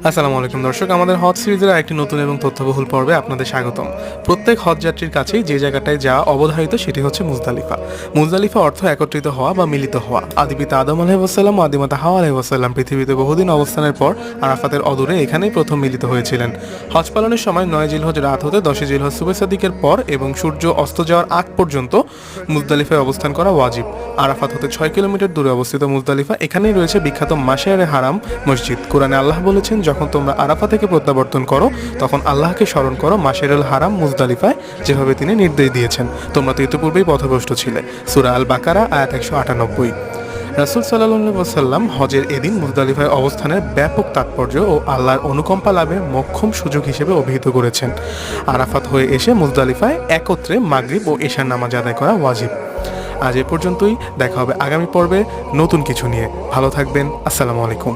আসসালামু আলাইকুম দর্শক, আমাদের হজ সিরিজের একটি নতুন এবং তথ্যবহুল পর্বে আপনাদের স্বাগতম। প্রত্যেক হজযাত্রীর কাছেই যে জায়গাটায় যাওয়া অবধারিত সেটি হচ্ছে মুজদালিফা। মুজদালিফা অর্থ একত্রিত হওয়া বা মিলিত হওয়া। আদিপিতা আদম আলাইহিসসালাম ও আদিমাতা হাওয়া আলাইহিসসালাম পৃথিবীতে বহুদিন অবস্থানের পর আরাফাতের অদূরে এখানেই প্রথম মিলিত হয়েছিলেন। হজ পালনের সময় 9 জিলহজ রাত হতে 10 জিলহজ সুবহ সাদিকের পর এবং সূর্য অস্ত যাওয়ার আগ পর্যন্ত মুজদালিফায় অবস্থান করা ওয়াজিব। আরাফাত হতে 6 কিলোমিটার দূরে অবস্থিত মুজদালিফা, এখানেই রয়েছে বিখ্যাত মাশারে হারাম মসজিদ। কোরআনে আল্লাহ বলেছেন, যখন তোমরা আরাফা থেকে প্রত্যাবর্তন করো তখন আল্লাহকে স্মরণ করো মাশারুল হারাম মুজদালিফায়, যেভাবে তিনি নির্দেশ দিয়েছেন। তোমরা তো ইতিপূর্বেই পথভ্রষ্ট ছিলে। সূরা আল বাকারা আয়াত 198। রাসূল সাল্লাল্লাহু আলাইহি ওয়াসাল্লাম হজের এদিন মুজদালিফায় অবস্থানের ব্যাপক তাৎপর্য ও আল্লাহর অনুকম্পা লাভের মোক্ষম সুযোগ হিসেবে অভিহিত করেছেন। আরাফাত হয়ে এসে মুজদালিফায় একত্রে মাগরিব ও এশার নামাজ আদায় করা ওয়াজিব। আজ এ পর্যন্তই, দেখা হবে আগামী পর্বে নতুন কিছু নিয়ে। ভালো থাকবেন। আসসালামু আলাইকুম।